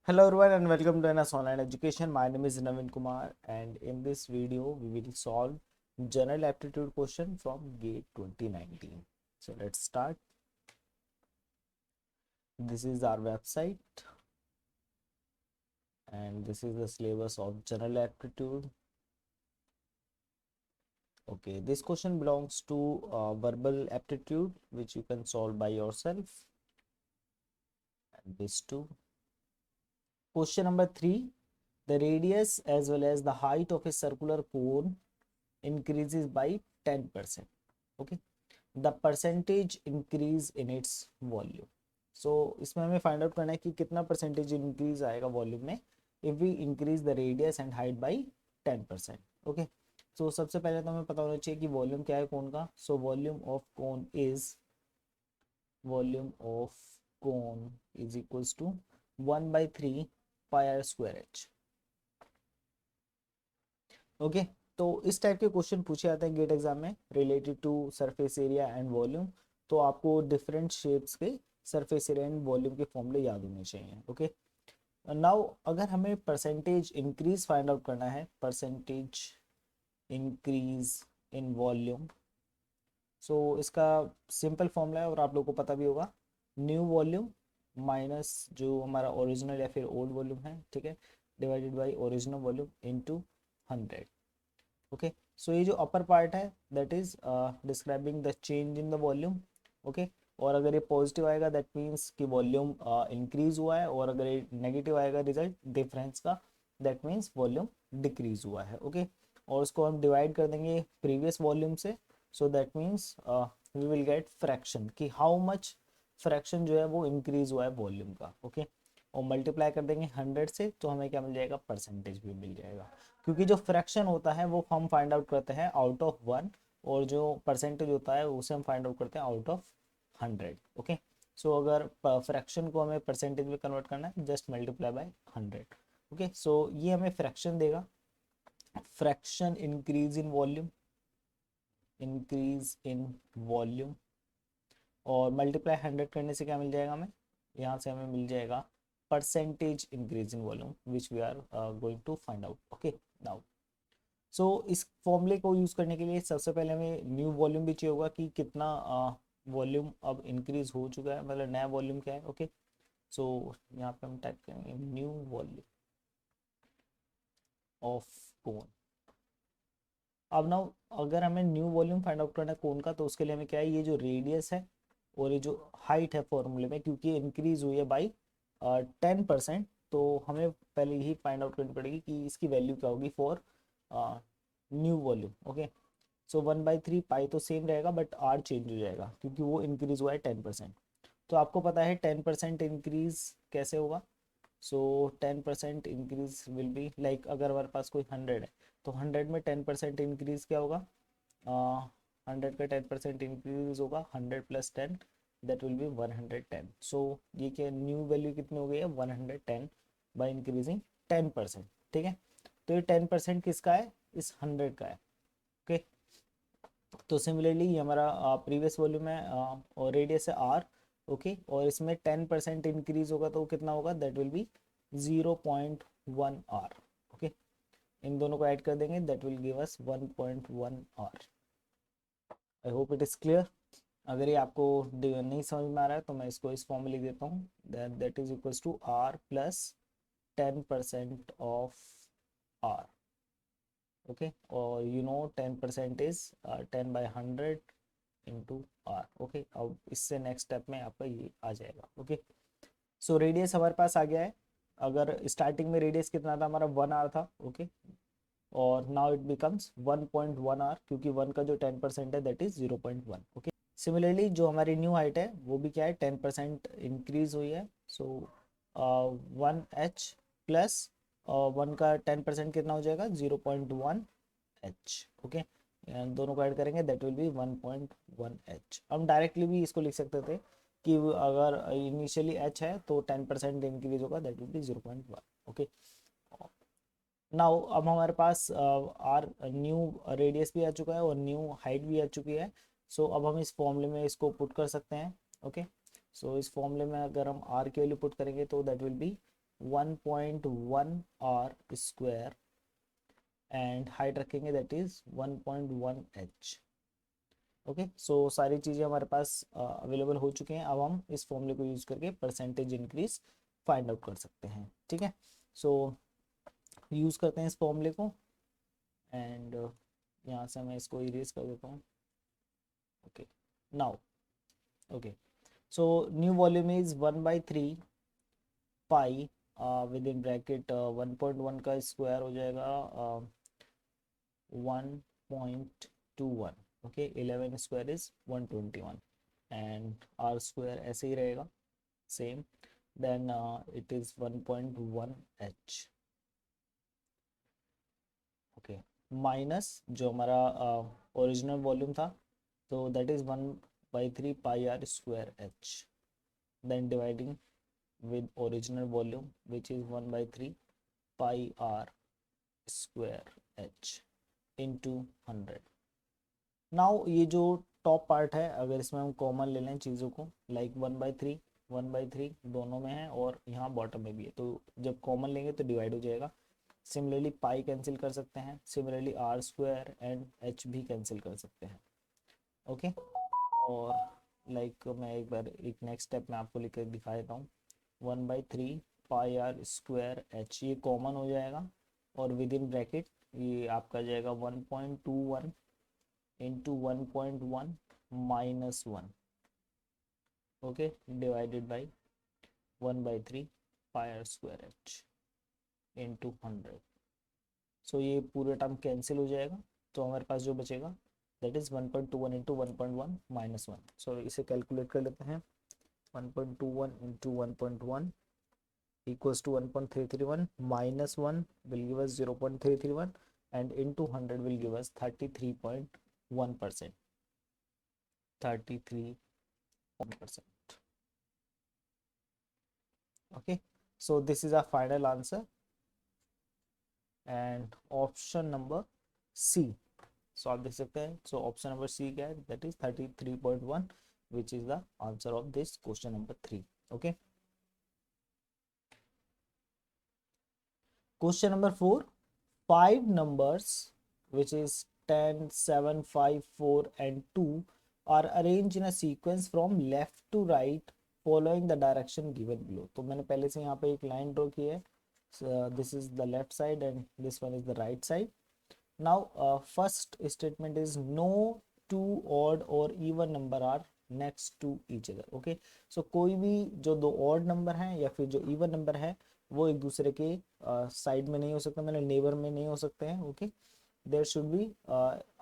Hello everyone and welcome to NS Online Education. My name is Navin Kumar and in this video we will solve general aptitude question from GATE 2019. So let's start. This is our website and this is the syllabus of general aptitude. Okay, this question belongs to verbal aptitude which you can solve by yourself. And this too. Question number 3. The radius as well as the height of a circular cone increases by 10%. Okay, the percentage increase in its volume. So इसमें हमें find out करना है कि कितना percentage increase आएगा volume में if we increase the radius and height by 10%. Okay, so सबसे पहले तो हमें पता होना चाहिए कि वॉल्यूम क्या है कोन का. So volume is equals to 1/3 pi r square h. Okay, तो इस टाइप के क्वेश्चन पूछे जाते हैं गेट एग्जाम में related to surface area and volume. तो आपको डिफरेंट शेप्स के सरफेस एरिया एंड वॉल्यूम के फॉर्मूले याद होने चाहिए. ओके, नाउ अगर हमें परसेंटेज इंक्रीज फाइंड आउट करना है, परसेंटेज इंक्रीज इन वॉल्यूम, सो इसका सिंपल फॉर्मूला है और आप लोगों को पता भी होगा. न्यू वॉल्यूम माइनस जो हमारा ओरिजिनल या फिर ओल्ड वॉल्यूम है, ठीक है, divided by original volume into 100. Okay, so ये जो अपर पार्ट है that is describing the change in the volume. Okay, और अगर ये पॉजिटिव आएगा दैट मीन्स कि वॉल्यूम इंक्रीज हुआ है, और अगर ये नेगेटिव आएगा रिजल्ट डिफरेंस का दैट मीन्स वॉल्यूम डिक्रीज हुआ है. ओके, और उसको हम डिवाइड कर देंगे प्रीवियस वॉल्यूम से. So that means we will get fraction कि हाउ मच फ्रैक्शन जो है वो इंक्रीज हुआ है वॉल्यूम का. ओके, और मल्टीप्लाई कर देंगे 100 से तो हमें क्या मिल जाएगा, परसेंटेज भी मिल जाएगा. क्योंकि जो फ्रैक्शन होता है वो हम फाइंड आउट करते हैं आउट ऑफ 1, और जो परसेंटेज होता है उसे हम फाइंड आउट करते हैं आउट ऑफ 100. ओके, सो अगर फ्रैक्शन को हमें परसेंटेज में कन्वर्ट करना है just multiply by 100. Okay, so ये हमें फ्रैक्शन देगा. फ्रैक्शन इंक्रीज इन वॉल्यूम और मल्टीप्लाई 100 करने से क्या मिल जाएगा हमें, यहाँ से हमें मिल जाएगा percentage increase in volume which we are going to find out. Okay, now so इस फॉर्मूले को यूज़ करने के लिए सबसे पहले हमें न्यू वॉल्यूम भी चाहिए होगा कि कितना वॉल्यूम अब इंक्रीज हो चुका है, मतलब नया वॉल्यूम क्या है. ओके, सो यहाँ पे हम टाइप करेंगे न्यू वॉल्यूम ऑफ कोन. अब ना अगर हमें न्यू वॉल्यूम फाइंड आउट करना है कोन का तो उसके लिए हमें क्या है, ये जो रेडियस है और ये जो हाइट है फॉर्मूले में, क्योंकि इंक्रीज हुई है बाई 10%, तो हमें पहले यही फाइंड आउट करनी पड़ेगी कि इसकी वैल्यू क्या होगी फॉर न्यू वॉल्यूम. ओके, सो 1/3 पाई तो सेम रहेगा बट आर चेंज हो जाएगा क्योंकि वो इंक्रीज हुआ है 10%. तो आपको पता है 10% इंक्रीज कैसे होगा. सो 10% इंक्रीज विल बी लाइक अगर हमारे पास कोई 100 है तो 100 में 10% इंक्रीज क्या होगा, 100 का 10% इंक्रीज होगा 100 + 10 दैट विल बी 110. सो ये क्या न्यू वैल्यू कितनी हो गई है 110 बाई इंक्रीजिंग 10%. ठीक है, तो ये 10% किसका है, इस 100 का है. ओके, तो सिमिलरली ये हमारा प्रीवियस वॉल्यूम है और रेडियस है आर. ओके, और इसमें 10% इंक्रीज होगा तो कितना होगा, that will be 0.1 R. Okay, इन दोनों को ऐड कर देंगे that will give us 1.1 R. I hope it is clear. अगर ये आपको नहीं समझ में आ रहा है तो मैं इसको इस फॉर्म में लिख देता हूँ, that is equals to R plus 10% of R. Okay, और you know 10% is 10/100 into R. Okay, अब इससे नेक्स्ट स्टेप में आपका ये आ जाएगा. ओके, सो रेडियस हमारे पास आ गया है. अगर स्टार्टिंग में रेडियस कितना था हमारा 1 आर था. ओके, और नाउ इट बिकम्स 1.1 आर क्योंकि 1 का जो 10% है दैट इज 0.1. ओके, सिमिलरली जो हमारी न्यू हाइट है वो भी क्या है 10% इंक्रीज हुई है. सो 1 एच प्लस 1 का 10% कितना हो जाएगा 0.1 एच. ओके, दोनों को ऐड करेंगे दैट विल बी 1.1 एच. हम डायरेक्टली भी इसको लिख सकते थे कि अगर इनिशियली एच है तो 10% इंक्रीज होगा that will be 0.1. Okay, now अब हमारे पास आर न्यू रेडियस भी आ चुका है और न्यू हाइट भी आ चुकी है. सो अब हम इस फॉर्मूले में इसको पुट कर सकते हैं. ओके, सो इस फॉर्मूले में अगर हम आर की वैल्यू पुट करेंगे तो that will be 1.1 r square and height रखेंगे that is 1.1 h. Okay, so सारी चीज़ें हमारे पास अवेलेबल हो चुके हैं। अब हम इस फॉर्मूले को यूज करके परसेंटेज इंक्रीज फाइंड आउट कर सकते हैं। ठीक है, सो यूज करते हैं इस फॉर्मूले को एंड यहाँ से मैं इसको इरेज कर देता हूँ। Okay, now okay, so new volume is 1/3 pi with in bracket 1.1 का स्क्वायर हो जाएगा 1.21। Okay, 11 square is 121 and r square ऐसे ही रहेगा same, then it is 1.1 h. Okay, minus जो हमारा ओरिजिनल वॉल्यूम था तो that is 1/3 pi r square h, then dividing with original volume which is 1/3 pi r square h into 100। Now ये जो top part है अगर इसमें हम कॉमन ले लें चीज़ों को, लाइक 1/3 दोनों में है और यहाँ बॉटम में भी है, तो जब कॉमन लेंगे तो डिवाइड हो जाएगा। सिमिलरली पाई कैंसिल कर सकते हैं, similarly r square and h भी कैंसिल कर सकते हैं। ओके, और लाइक मैं एक बार एक नेक्स्ट स्टेप में आपको लिख कर दिखा देता हूँ। 1/3 पाई आर स्क्वायर एच ये कॉमन हो जाएगा और विद इन ब्रैकेट ये आपका जाएगा 1.21 into 1.1 minus 1। Okay, divided by 1/3 pi r square h into 100। So ये पूरे टर्म कैंसिल हो जाएगा, तो हमारे पास जो बचेगा दैट इज 1.21 इंटू 1.1 माइनस 1। सो इसे कैलकुलेट कर लेते हैं। 1.21 into 1.1 equals to 1.331 minus 1 will give us 0.331 and into 100 will give us 33.1%. 33%. Okay, so this is our final answer and option number C। so आप देख सकते हैं, so option number C क्या है, that is 33.1 which is the answer of this question number 3। okay, question number 4, 5 numbers which is 10, 7, 5, 4 and 2 are arranged in a sequence from left to right following the direction given below। तो मैंने पहले से यहाँ पे एक line draw की है, this is the left side and this one is the right side। now first statement is no two odd or even number are next to each other। okay, so कोई भी जो दो odd number हैं या फिर जो even number है वो एक दूसरे के साइड में नहीं हो सकते, मतलब नेबर में नहीं हो सकते हैं। Okay, there should be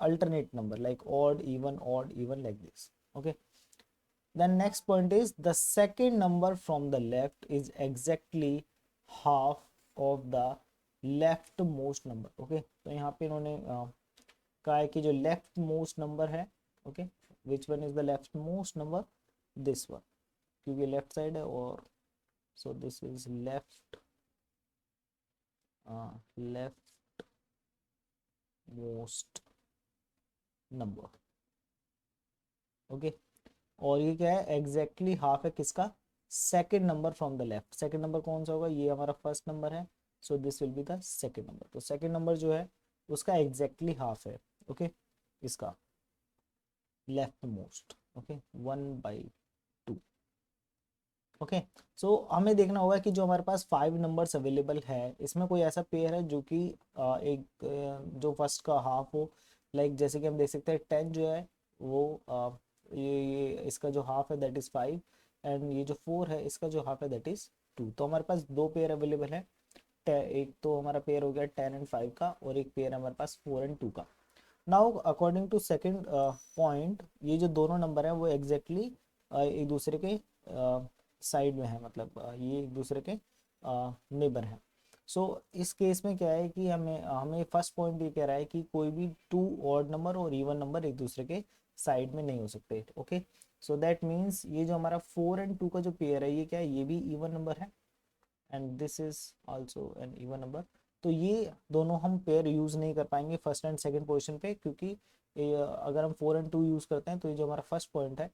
alternate number like odd even like this। okay, then next point is the second number from the left is exactly half of the leftmost number। okay, तो यहाँ पे इन्होंने कहा है कि जो लेफ्ट मोस्ट नंबर है, okay, which one is the left most number, this one, क्योंकि लेफ्ट साइड है और so this is left most number. Okay, और ये क्या है, एग्जैक्टली हाफ है किसका, second number from the left. Second number कौन सा होगा, ये हमारा फर्स्ट नंबर है, so this will be the second number. तो सेकेंड नंबर जो है उसका एग्जैक्टली हाफ है, ओके, इसका left most. Okay, 1/2। Okay, so हमें देखना होगा कि जो हमारे पास 5 नंबर्स अवेलेबल है इसमें कोई ऐसा पेयर है जो कि जो फर्स्ट का हाफ हो, लाइक जैसे कि हम देख सकते हैं 10 जो है वो ये इसका जो हाफ है दैट इज 5 एंड ये जो 4 है इसका जो हाफ है दैट इज 2। तो हमारे पास दो पेयर अवेलेबल है, एक तो हमारा पेयर हो गया 10 एंड 5 का और एक पेयर हमारे पास 4 एंड 2 का। Now according to second point ये जो दोनों नंबर हैं वो एग्जैक्टली एक दूसरे के साइड में है, मतलब ये एक दूसरे के नेबर हैं। सो इस केस में क्या है कि हमें हमें फर्स्ट पॉइंट ये कह रहा है कि कोई भी टू ऑड नंबर और इवन नंबर एक दूसरे के साइड में नहीं हो सकते। ओके, सो दैट मीन्स ये जो हमारा 4 एंड 2 का जो पेयर है ये क्या है, ये भी इवन नंबर है and this is also an even number. तो ये दोनों हम पेयर यूज नहीं कर पाएंगे फर्स्ट एंड सेकंड पोजीशन पे, क्योंकि अगर हम 4 एंड 2 यूज करते हैं तो ये जो हमारा फर्स्ट पॉइंट है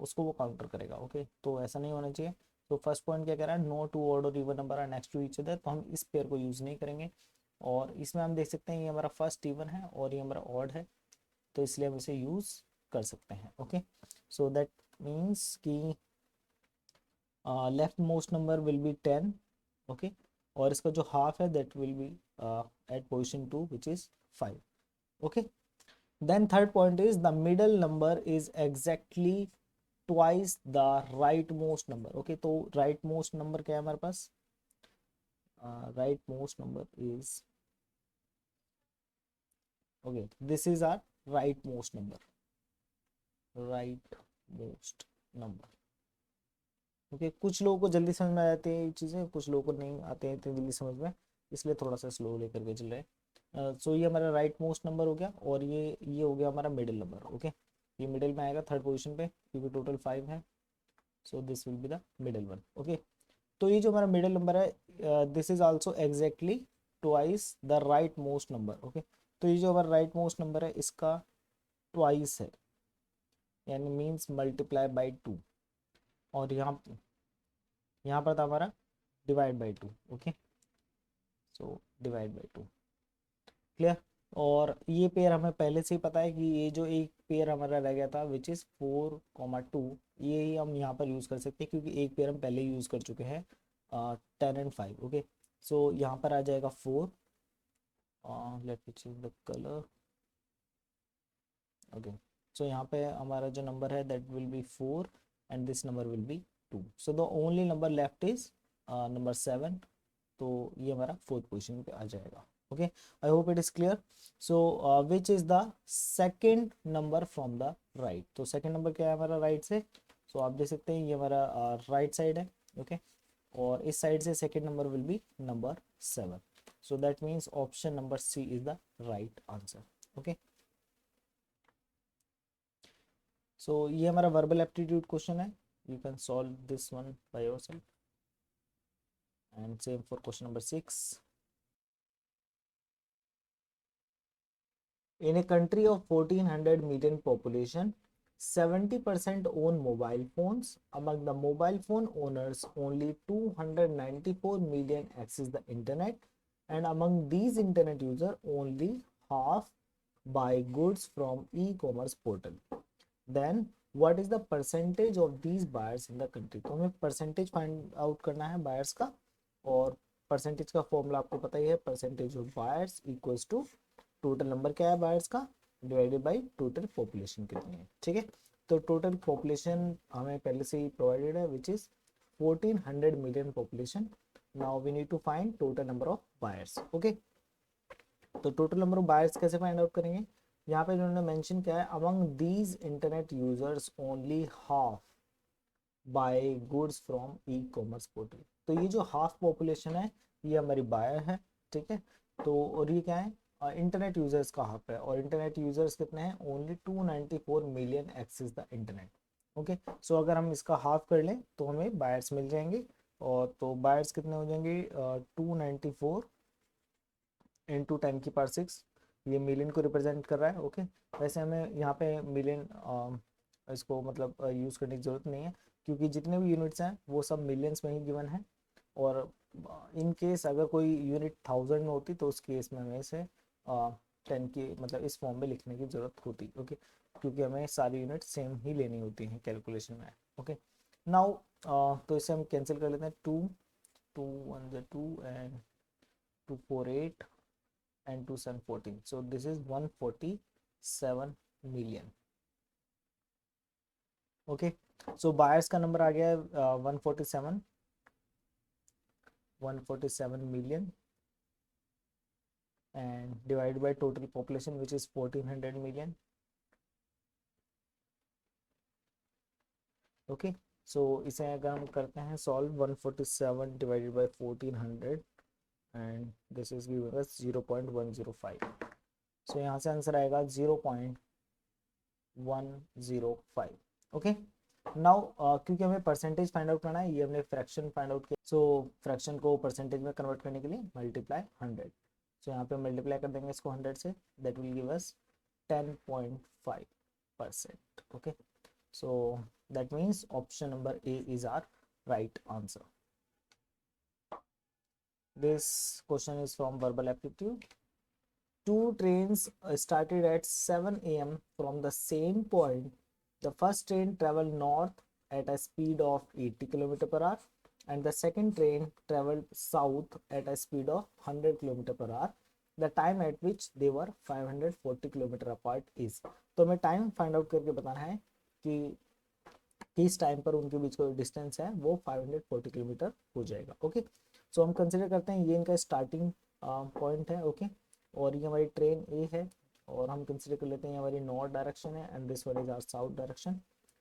उसको वो काउंटर करेगा। ओके, तो ऐसा नहीं होना चाहिए। तो फर्स्ट पॉइंट क्या कह रहा है, नो टू ऑड और even number are next to each other, तो हम इस पेयर को यूज़ नहीं करेंगे। और इसमें हम देख सकते हैं ये हमारा फर्स्ट इवन है और ये हमारा ऑड है, तो इसलिए हम इसे यूज़ कर सकते हैं। ओके, सो दैट मीन्स कि leftmost number will be 10। Okay, और इसका जो हाफ है that will be at position 2 which is 5। Okay, then third point is the middle number is exactly twice the rightmost number। okay, तो rightmost number क्या है हमारे पास, rightmost number is, okay, this is our rightmost number, rightmost number। okay, कुछ लोगों को जल्दी समझ में आ जाती है ये चीज़ें, कुछ लोगों को नहीं आते हैं इतनी जल्दी समझ में, इसलिए थोड़ा सा स्लो लेकर के चल रहे हैं। सो ये हमारा राइट मोस्ट नंबर हो गया, और ये हो गया हमारा मिडिल नंबर। ओके, ये मिडिल में आएगा थर्ड पोजीशन पे, क्योंकि टोटल 5 है, so this will be the middle one. Okay, तो ये जो हमारा मिडिल नंबर है, this is also exactly twice the right most number. Okay, तो ये जो हमारा राइट मोस्ट नंबर है इसका ट्वाइस है, यानी मीन्स मल्टीप्लाई बाई 2, और यहाँ पर था हमारा divide by 2। Okay, so divide by 2, clear. और ये पेयर हमें पहले से ही पता है कि ये जो एक पेयर हमारा रह गया था विच इज़ 4, 2, ये ही हम यहाँ पर यूज़ कर सकते हैं, क्योंकि एक पेयर हम पहले यूज़ कर चुके हैं 10 एंड 5। ओके, सो यहाँ पर आ जाएगा 4, let me change the colour. Okay, so यहाँ पे हमारा जो नंबर है that will be 4 and this number will be 2, so the only number left is number 7, तो ये हमारा फोर्थ पोजीशन पे आ जाएगा। Okay, I hope it is clear. So which is the second number from the right, तो second number क्या है हमारा राइट से, सो आप देख सकते हैं ये हमारा राइट साइड है। ओके, और इस साइड से second number will be number 7, so that means option number C is the right answer. Okay, so ये हमारा वर्बल एप्टीट्यूड क्वेश्चन है, you can solve this one by yourself, and same for question number 6। in a country of 1400 million population, 70% own mobile phones. Among the mobile phone owners, only 294 million access the internet, and among these internet users, only half buy goods from e-commerce portal। Then what is the percentage of these buyers in the country? तो हमें percentage find out करना है buyers का, और percentage का formula आपको पता ही है, percentage of buyers equals to total number क्या है बायर्स का डिवाइडेड बाय टोटल पॉपुलेशन कितनी है। ठीक है, तो टोटल पॉपुलेशन हमें पहले से ही प्रोवाइडेड है which is 1400 million population. Now we need to find total number of buyers. Okay, तो टोटल नंबर ऑफ बायर्स कैसे फाइंड आउट करेंगे, यहाँ पे इन्होंने मेंशन किया है among these internet users only half buy goods from e commerce portal. तो ये जो हाफ पॉपुलेशन है ये हमारी बायर है। ठीक है, तो और ये क्या है, इंटरनेट यूजर्स का हाफ है, और इंटरनेट यूजर्स कितने हैं, only 294 million access the internet. Okay, so अगर हम इसका हाफ कर लें तो हमें बायर्स मिल जाएंगे, और तो बायर्स कितने हो जाएंगे, 294 इंटू 10⁶, ये मिलियन को रिप्रेजेंट कर रहा है। ओके, वैसे हमें यहाँ पे मिलियन इसको मतलब यूज़ करने की ज़रूरत नहीं है, क्योंकि जितने भी यूनिट्स हैं वो सब मिलियंस में ही गिवन है, और इन केस अगर कोई यूनिट 1000 में होती तो उस केस में हमें इसे 10 की मतलब इस फॉर्म में लिखने की ज़रूरत होती। ओके, क्योंकि हमें सारी यूनिट सेम ही लेनी होती हैं कैलकुलेशन में। ओके, नाउ तो इसे हम कैंसिल कर लेते हैं, 2 2 1 2 and 2 4 8 and 2 7 14, so this is 147 million। okay, so buyers का नंबर आ गया है 147 million and divided by total population which is 1400 million। okay, so इसे अगर हम करते हैं solve, 147 divided by 1400 and this is given us 0.105, so यहाँ से आंसर आएगा 0.105। ओके, नाउ क्योंकि हमें परसेंटेज फाइंड आउट करना है, ये हमने फ्रैक्शन फाइंड आउट किया, सो फ्रैक्शन को परसेंटेज में कन्वर्ट करने के लिए मल्टीप्लाई 100, सो यहाँ पे मल्टीप्लाई कर देंगे इसको 100 से, that will give us 10.5%। Okay, so that means option number A is our right answer. This question is from verbal aptitude. Two trains started at 7 a.m. from the same point. The first train traveled north at a speed of 80 km per hour and the second train traveled south at a speed of 100 km per hour. The time at which they were 540 km apart is. तो हमें time find out करके बताना है कि किस time पर उनके बीच का जो डिस्टेंस है वो 540 किलोमीटर हो जाएगा. ओके, सो हम कंसिडर करते हैं ये इनका स्टार्टिंग पॉइंट है. ओके, और ये हमारी ट्रेन ए है और हम कंसिडर कर लेते हैं ये हमारी नॉर्थ डायरेक्शन है and this one is our south direction.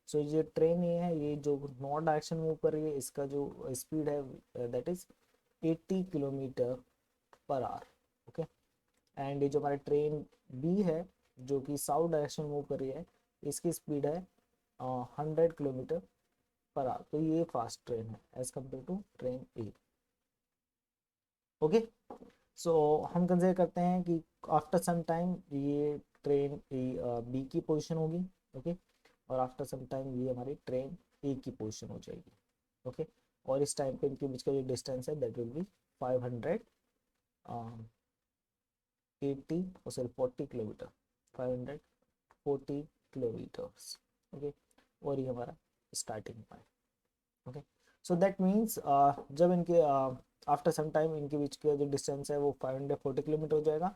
So ये ट्रेन ए है, ये जो नॉर्थ डायरेक्शन मूव कर रही है इसका जो स्पीड है that is 80 kilometre per hour. Okay, and ये जो हमारी ट्रेन बी है जो कि साउथ डायरेक्शन मूव कर रही है इसकी स्पीड है 100 किलोमीटर पर आवर. तो ये फास्ट ट्रेन है as compare to train A. Okay, so हम कंसिडर करते हैं कि आफ्टर सम टाइम ये ट्रेन बी की पोजीशन होगी. ओके, और आफ्टर सम टाइम ये हमारी ट्रेन ए की पोजीशन हो जाएगी. ओके, और इस टाइम पे इनके बीच का जो डिस्टेंस है दैट विल बी 580 और सिर्फ 40 किलोमीटर, 540 किलोमीटर्स. ओके, और ये हमारा starting point. Okay, so that means जब इनके आफ्टर सम टाइम इनके बीच का जो डिस्टेंस है वो 540 किलोमीटर हो जाएगा.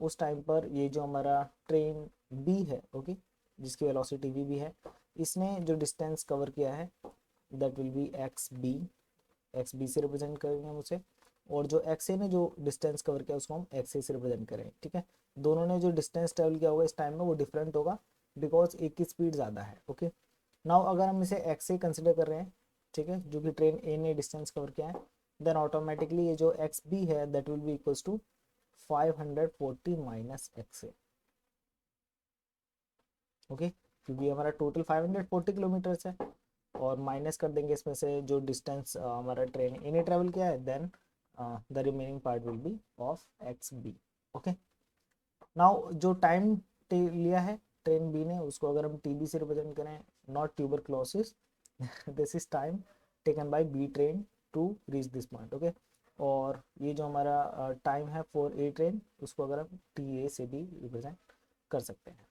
उस टाइम पर ये जो हमारा ट्रेन बी है, ओके, जिसकी वेलोसिटी वी भी है, इसने जो डिस्टेंस कवर किया है that will be X B. X B से रिप्रेजेंट करेंगे हम उसे, और जो एक्स ए ने जो डिस्टेंस कवर किया उसको हम एक्स ए से रिप्रेजेंट करेंगे. ठीक है, दोनों ने जो डिस्टेंस ट्रेवल किया होगा इस टाइम में वो डिफरेंट होगा बिकॉज एक की स्पीड ज़्यादा है. ओके, नाउ अगर हम इसे एक्स ए कंसिडर कर रहे हैं, ठीक है, जो कि ट्रेन ए ने डिस्टेंस कवर किया है, देन ऑटोमेटिकली ये जो एक्स बी है that will be equals to 540 minus X A. Okay, क्योंकि हमारा टोटल 540 किलोमीटर्स है और माइनस कर देंगे इसमें से जो डिस्टेंस हमारा ट्रेन ए ने ट्रेवल किया है, then the remaining part will be of X B. Okay, now जो टाइम लिया है ट्रेन बी ने उसको अगर हम टी बी से रिप्रेजेंट करें, not tuberculosis, this is time taken by B train to reach this point. Okay, और ये जो हमारा टाइम है फॉर ए ट्रेन उसको अगर हम टी ए से भी रिप्रेजेंट कर सकते हैं.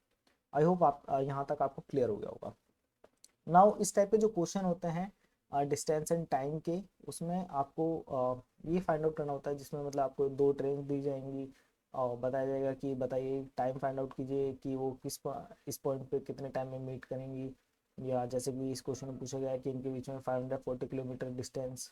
आई होप आप यहाँ तक आपको क्लियर हो गया होगा. नाउ इस टाइप के जो क्वेश्चन होते हैं डिस्टेंस एंड टाइम के, उसमें आपको ये फाइंड आउट करना होता है जिसमें मतलब आपको दो ट्रेन दी जाएंगी और बताया जाएगा कि बताइए टाइम फाइंड आउट कीजिए कि वो इस पॉइंट पे कितने टाइम में मीट करेंगी, या जैसे कि इस क्वेश्चन में पूछा गया है कि इनके बीच में 540 किलोमीटर डिस्टेंस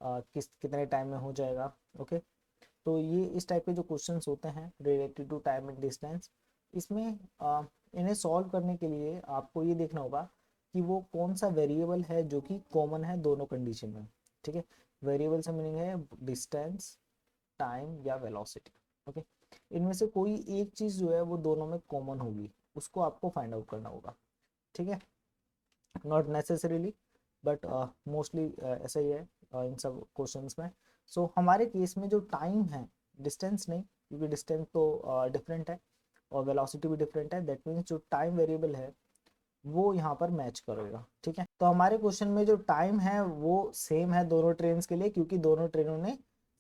कितने टाइम में हो जाएगा. ओके, तो ये इस टाइप के जो क्वेश्चंस होते हैं related to time and distance, इसमें इन्हें सॉल्व करने के लिए आपको ये देखना होगा कि वो कौन सा वेरिएबल है जो कि कॉमन है दोनों कंडीशन में. ठीक है, वेरिएबल से मीनिंग है डिस्टेंस, टाइम या वेलोसिटी. ओके, इनमें से कोई एक चीज़ जो है वो दोनों में कॉमन होगी, उसको आपको फाइंड आउट करना होगा. ठीक है, नॉट नेसेसरीली बट मोस्टली ऐसा ही है इन सब क्वेश्चंस में. सो हमारे केस में जो टाइम है, डिस्टेंस नहीं, क्योंकि डिस्टेंस तो डिफरेंट है और वेलोसिटी भी डिफरेंट है, दैट मीन्स जो टाइम वेरिएबल है वो यहाँ पर मैच करेगा. ठीक है, तो हमारे क्वेश्चन में जो टाइम है वो सेम है दोनों ट्रेन के लिए क्योंकि दोनों ट्रेनों ने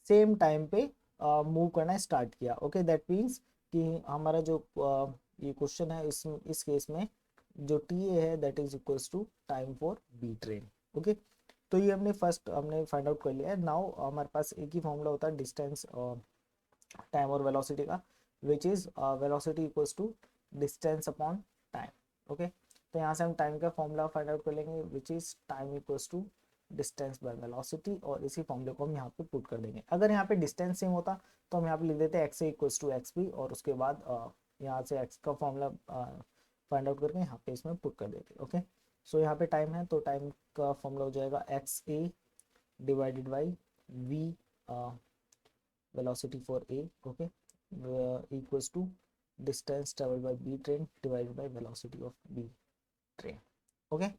सेम टाइम पे मूव करना स्टार्ट किया. ओके, दैट मीन्स कि हमारा जो ये क्वेश्चन है इस केस में जो टी ए है that is equals to time for B train. Okay, तो ये हमने फाइंड आउट कर लिया है. नाउ हमारे पास एक ही फॉर्मूला होता है डिस्टेंस, टाइम और वेलोसिटी का, which is velocity equals to distance upon time. Okay, तो यहाँ से हम टाइम का फॉर्मूला फाइंड आउट कर लेंगे which is time equals to distance by velocity, और इसी फॉर्मूले को हम यहाँ पे पुट कर देंगे. अगर यहाँ पे डिस्टेंस सेम होता तो हम यहाँ पे लिख देते हैं X A equals to X B और उसके बाद यहाँ से एक्स का फॉर्मूला फाइंड आउट करके यहाँ पे इसमें पुट कर देते. ओके, सो यहाँ पे टाइम है तो टाइम का फॉर्मूला हो जाएगा X A divided by V velocity for A. Okay, equals to distance traveled by B train divided by velocity of B train. Okay,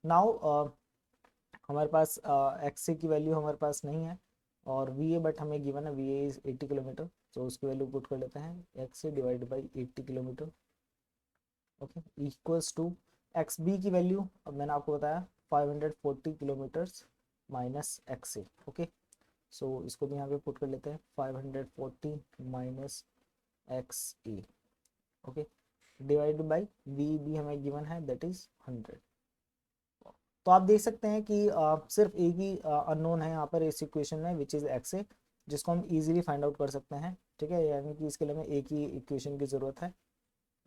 now हमारे पास एक्स की वैल्यू हमारे पास नहीं है और वी ए बट हमें गिवन है वी ए इज 80 किलोमीटर, तो उसकी वैल्यू पुट कर लेते हैं X A divide by 80 kilometre. Okay, equals to X B की वैल्यू अब मैंने आपको बताया 540 kilometres minus X A. Okay, so इसको भी यहाँ पे पुट कर लेते हैं, 540 minus X A. Okay, divide by V भी हमें गिवन है, दैट इज 100। तो आप देख सकते हैं कि सिर्फ एक ही अननोन है यहाँ पर इस इक्वेशन में, विच इज एक्स ए, जिसको हम इजीली फाइंड आउट कर सकते हैं। ठीक है, यानी कि इसके लिए हमें एक ही इक्वेशन की ज़रूरत है,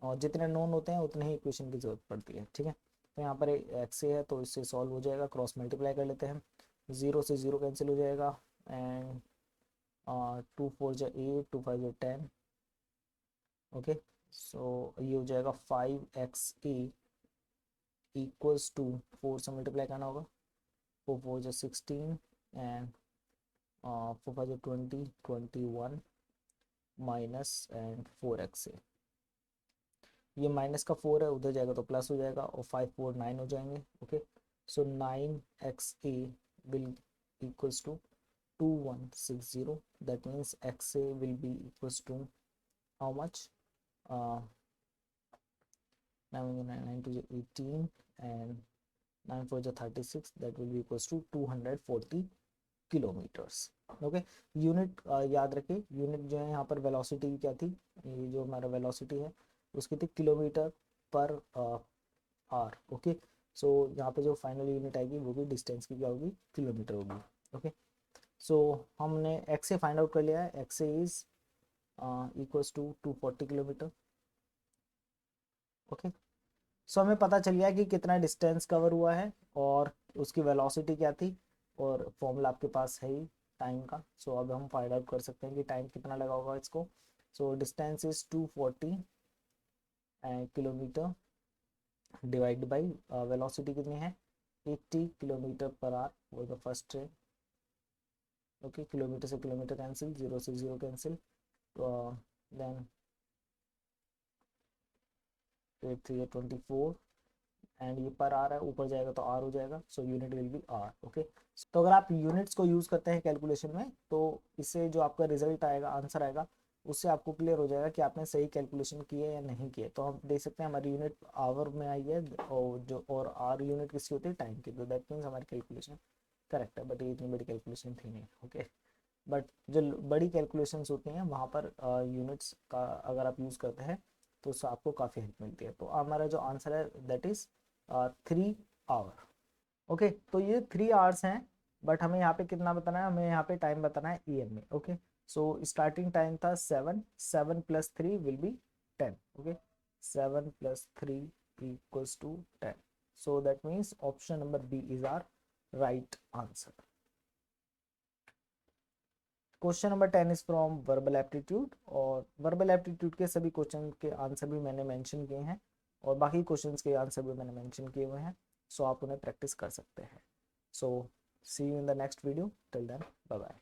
और जितने नोन होते हैं उतने ही इक्वेशन की ज़रूरत पड़ती है। ठीक है, तो यहाँ पर एक्स ए है तो इससे सॉल्व हो जाएगा, क्रॉस मल्टीप्लाई कर लेते हैं, 0 से 0 कैंसिल हो जाएगा, एंड 2 4 जा 8, 2 5 जा 10। ओके, सो ये हो जाएगा 5xa इक्वल्स टू 4 से मल्टीप्लाई करना होगा, 4 4 जा 16 एंड 4 5 जा 20, 21 माइनस एंड 4xa। ये माइनस का 4 है, उधर जाएगा तो प्लस हो जाएगा, और 5 4 9 हो जाएंगे। Okay, so 9xa will equals to 2160, that means xa will be equals to how much, 9 to 18 and 9 4 36, that will be equals to 240 kilometres. Okay, unit याद रखिए, यूनिट जो है यहाँ पर वेलोसिटी क्या थी, ये जो हमारा वेलोसिटी है उसकी थी किलोमीटर पर आर। ओके, सो यहाँ पे जो फाइनल यूनिट आएगी वो भी डिस्टेंस की क्या होगी, किलोमीटर होगी। ओके, सो हमने एक्स से फाइंड आउट कर लिया है, X is equals to 240 kilometre. Okay, so हमें पता चल गया कि कितना डिस्टेंस कवर हुआ है और उसकी वेलोसिटी क्या थी, और फॉर्मूला आपके पास है ही टाइम का। सो अब हम फाइंड आउट कर सकते हैं कि टाइम कितना लगा होगा इसको। So distance is 240 kilometre divide by velocity कितनी है, 80 किलोमीटर पर आवर वो the first train. Okay, kilometre से किलोमीटर कैंसिल, 0 से 0 कैंसिल, देन 8 3 24, एंड ये पर आर है, ऊपर जाएगा तो आर हो जाएगा, so unit will be R. Okay, तो अगर आप यूनिट्स को यूज करते हैं कैलकुलेशन में तो इससे जो आपका रिजल्ट आएगा, आंसर आएगा, उससे आपको क्लियर हो जाएगा कि आपने सही कैलकुलेशन की है या नहीं की है। तो हम देख सकते हैं हमारी यूनिट आवर में आई है, और जो और आर यूनिट किसकी होती है, टाइम की, तो दैट मीन्स हमारी कैलकुलेशन करेक्ट है, बट ये इतनी बड़ी कैलकुलेशन थी नहीं। ओके, बट जो बड़ी कैलकुलेशंस होती हैं वहाँ पर यूनिट्स का अगर आप यूज़ करते हैं तो उससे आपको काफ़ी हेल्प मिलती है। तो हमारा जो आंसर है दैट इज़ 3 आवर। ओके, तो ये 3 आवर्स हैं, बट हमें यहाँ पे कितना बताना है, हमें यहाँ पे टाइम बताना है EM में। ओके, सो स्टार्टिंग टाइम था 7, 7 + 3 will be 10। Okay, 7 + 3 equals to 10, so that means option number B is our right answer. Question number 10 is from verbal aptitude, और वर्बल एप्टीट्यूड के सभी क्वेश्चन के आंसर भी मैंने मेंशन किए हैं, और बाकी क्वेश्चंस के आंसर भी मैंने मेंशन किए हुए हैं, सो आप उन्हें प्रैक्टिस कर सकते हैं। So see you in the next video, till then bye bye.